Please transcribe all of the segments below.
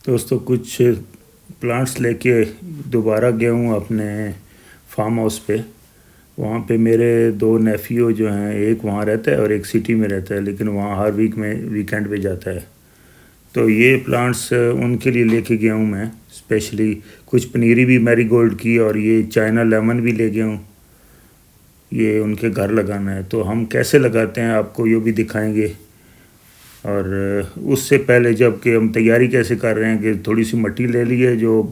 दोस्तों कुछ प्लांट्स लेके दोबारा गया हूँ अपने फार्म हाउस पे। वहाँ पे मेरे दो नेफ़ियो जो हैं, एक वहाँ रहता है और एक सिटी में रहता है, लेकिन वहाँ हर वीकेंड पे जाता है। तो ये प्लांट्स उनके लिए लेके गया हूँ मैं स्पेशली। कुछ पनीरी भी मैरीगोल्ड की और ये चाइना लेमन भी ले गया हूँ। ये उनके घर लगाना है, तो हम कैसे लगाते हैं आपको ये भी दिखाएंगे। और उससे पहले जब कि हम तैयारी कैसे कर रहे हैं कि थोड़ी सी मिट्टी ले ली है, जो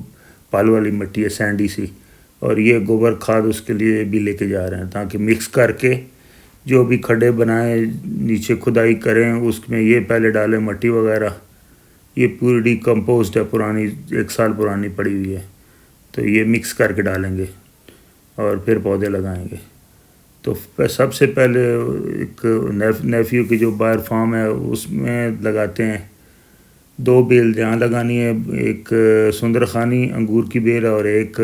पाल वाली मिट्टी है सैंडी सी, और ये गोबर खाद उसके लिए भी लेके जा रहे हैं, ताकि मिक्स करके जो भी खड्डे बनाए नीचे खुदाई करें उसमें ये पहले डालें मिट्टी वगैरह। ये पूरी डिकम्पोज्ड है, पुरानी 1 साल पुरानी पड़ी हुई है, तो ये मिक्स करके डालेंगे और फिर पौधे लगाएंगे। तो सबसे पहले एक नेफ़ियो की जो बाहर फार्म है उसमें लगाते हैं। 2 बेल जहाँ लगानी है, एक सुंदरखानी अंगूर की बेल और एक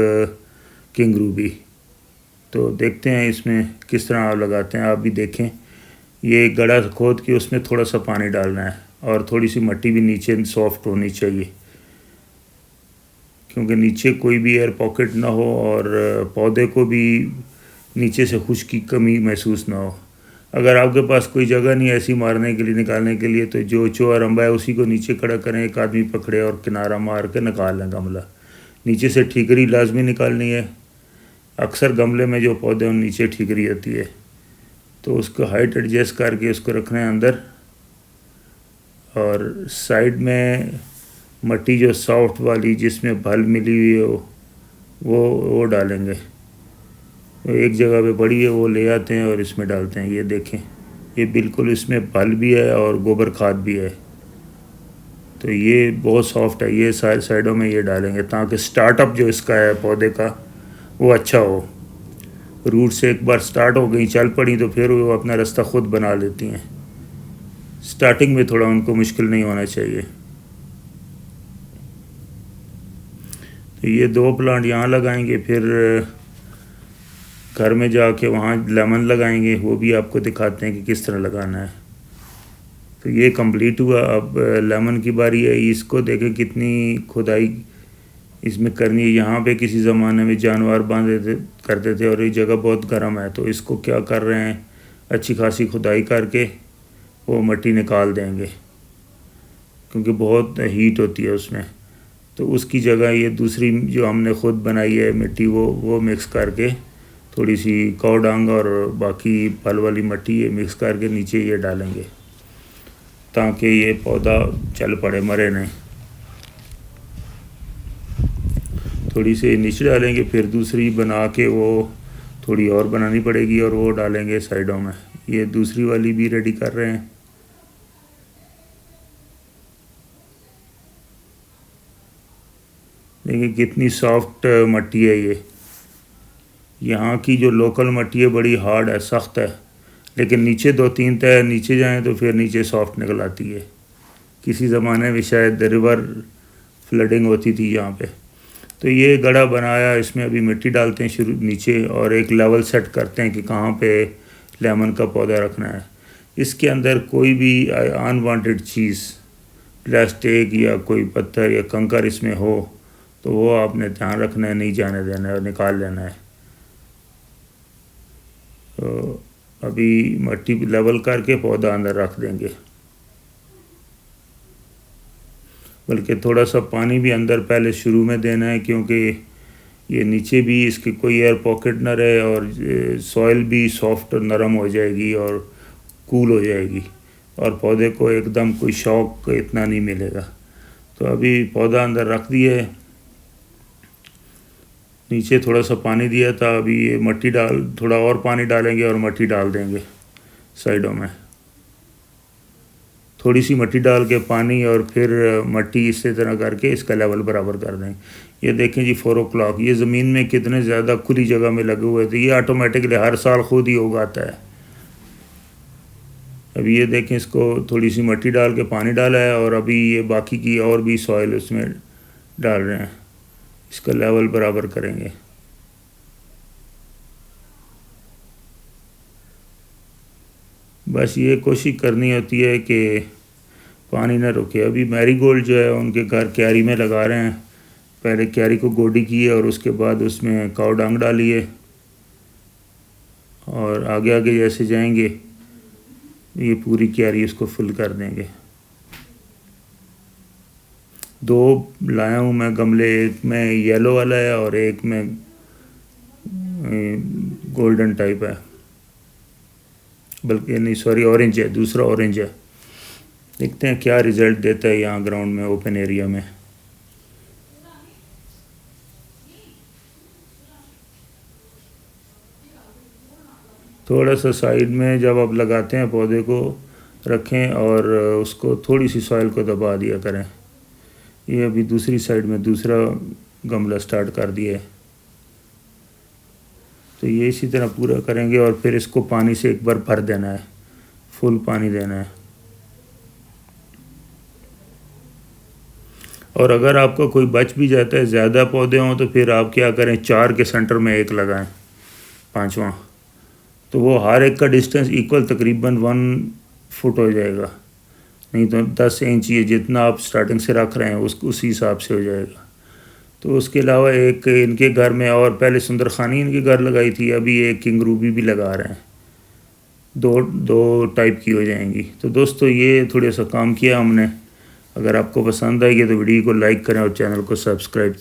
किंग रूबी। तो देखते हैं इसमें किस तरह आप लगाते हैं, आप भी देखें। ये गड्ढा खोद के उसमें थोड़ा सा पानी डालना है और थोड़ी सी मिट्टी भी नीचे सॉफ्ट होनी चाहिए, क्योंकि नीचे कोई भी एयर पॉकेट ना हो और पौधे को भी नीचे से खुश की कमी महसूस ना हो। अगर आपके पास कोई जगह नहीं है ऐसी मारने के लिए, निकालने के लिए, तो जो चौरंबा है उसी को नीचे खड़ा करें, एक आदमी पकड़े और किनारा मार के निकाल लें गमला। नीचे से ठीकरी लाजमी निकालनी है। अक्सर गमले में जो पौधे उन नीचे ठीकरी होती है, तो उसको हाइट एडजस्ट करके उसको रखना है अंदर। और साइड में मिट्टी जो सॉफ्ट वाली जिसमें भल मिली हुई हो वो डालेंगे। एक जगह पे पड़ी है वो ले आते हैं और इसमें डालते हैं। ये देखें, ये बिल्कुल इसमें भल भी है और गोबर खाद भी है, तो ये बहुत सॉफ्ट है। ये साइडों में ये डालेंगे ताकि स्टार्टअप जो इसका है पौधे का वो अच्छा हो। रूट से एक बार स्टार्ट हो गई, चल पड़ी, तो फिर वो अपना रास्ता खुद बना लेती हैं। स्टार्टिंग में थोड़ा उनको मुश्किल नहीं होना चाहिए। तो ये 2 प्लांट यहाँ लगाएंगे, फिर घर में जाके वहाँ लेमन लगाएंगे, वो भी आपको दिखाते हैं कि किस तरह लगाना है। तो ये कंप्लीट हुआ, अब लेमन की बारी है। इसको देखें कितनी खुदाई इसमें करनी है। यहाँ पे किसी ज़माने में जानवर बांधे थे करते थे और ये जगह बहुत गर्म है, तो इसको क्या कर रहे हैं, अच्छी खासी खुदाई करके वो मिट्टी निकाल देंगे, क्योंकि बहुत हीट होती है उसमें। तो उसकी जगह ये दूसरी जो हमने ख़ुद बनाई है मिट्टी, वो मिक्स करके थोड़ी सी कौ डांग और बाकी फल वाली मिट्टी ये मिक्स करके नीचे ये डालेंगे, ताकि ये पौधा चल पड़े, मरे नहीं। थोड़ी सी नीचे डालेंगे, फिर दूसरी बना के वो थोड़ी और बनानी पड़ेगी और वो डालेंगे साइडों में। ये दूसरी वाली भी रेडी कर रहे हैं। देखिए कितनी सॉफ्ट मिट्टी है ये। यहाँ की जो लोकल मिट्टी है बड़ी हार्ड है, सख्त है, लेकिन नीचे 2-3 तय नीचे जाएं तो फिर नीचे सॉफ्ट निकल आती है। किसी ज़माने में शायद रिवर फ्लडिंग होती थी यहाँ पे। तो ये गड्ढा बनाया, इसमें अभी मिट्टी डालते हैं शुरू नीचे और एक लेवल सेट करते हैं कि कहाँ पे लेमन का पौधा रखना है। इसके अंदर कोई भी अनवांटेड चीज़, प्लास्टिक या कोई पत्थर या कंकर इसमें हो तो वो आपने ध्यान रखना है, नहीं जाने देना है और निकाल लेना है। तो अभी मिट्टी लेवल करके पौधा अंदर रख देंगे, बल्कि थोड़ा सा पानी भी अंदर पहले शुरू में देना है, क्योंकि ये नीचे भी इसके कोई एयर पॉकेट ना रहे और सॉइल भी सॉफ्ट और नरम हो जाएगी और कूल हो जाएगी और पौधे को एकदम कोई शॉक इतना नहीं मिलेगा। तो अभी पौधा अंदर रख दिया है, नीचे थोड़ा सा पानी दिया था, अभी ये मिट्टी डाल थोड़ा और पानी डालेंगे और मिट्टी डाल देंगे साइडों में। थोड़ी सी मिट्टी डाल के पानी और फिर मिट्टी इसी तरह करके इसका लेवल बराबर कर दें। ये देखें जी 4 o'clock, ये ज़मीन में कितने ज़्यादा खुली जगह में लगे हुए थे। ये ऑटोमेटिकली हर साल खुद ही उगाता है। अभी ये देखें, इसको थोड़ी सी मिट्टी डाल के पानी डाला है और अभी ये बाकी की और भी सॉइल उसमें डाल रहे हैं, इसका लेवल बराबर करेंगे। बस ये कोशिश करनी होती है कि पानी ना रुके। अभी मैरीगोल्ड जो है उनके घर क्यारी में लगा रहे हैं। पहले क्यारी को गोडी की है और उसके बाद उसमें काव डांग डाली है, और आगे आगे जैसे जाएंगे ये पूरी क्यारी उसको फुल कर देंगे। 2 लाया हूँ मैं गमले, एक में येलो वाला है और एक में गोल्डन टाइप है, बल्कि नहीं सॉरी ऑरेंज है, दूसरा ऑरेंज है। देखते हैं क्या रिज़ल्ट देता है यहाँ ग्राउंड में, ओपन एरिया में। थोड़ा सा साइड में जब आप लगाते हैं पौधे को रखें और उसको थोड़ी सी सॉइल को दबा दिया करें। ये अभी दूसरी साइड में दूसरा गमला स्टार्ट कर दिया है, तो ये इसी तरह पूरा करेंगे और फिर इसको पानी से एक बार भर देना है, फुल पानी देना है। और अगर आपका कोई बच भी जाता है, ज़्यादा पौधे हों, तो फिर आप क्या करें, 4 के सेंटर में 1 लगाएं, 5वां, तो वो हर एक का डिस्टेंस इक्वल तकरीबन 1 फुट हो जाएगा। नहीं तो 10 इंच, ये जितना आप स्टार्टिंग से रख रहे हैं उसी हिसाब से हो जाएगा। तो उसके अलावा एक इनके घर में, और पहले सुंदरखानी इनके घर लगाई थी, अभी एक किंग रूबी भी लगा रहे हैं। दो टाइप की हो जाएंगी। तो दोस्तों ये थोड़ा सा काम किया हमने। अगर आपको पसंद आएगी तो वीडियो को लाइक करें और चैनल को सब्सक्राइब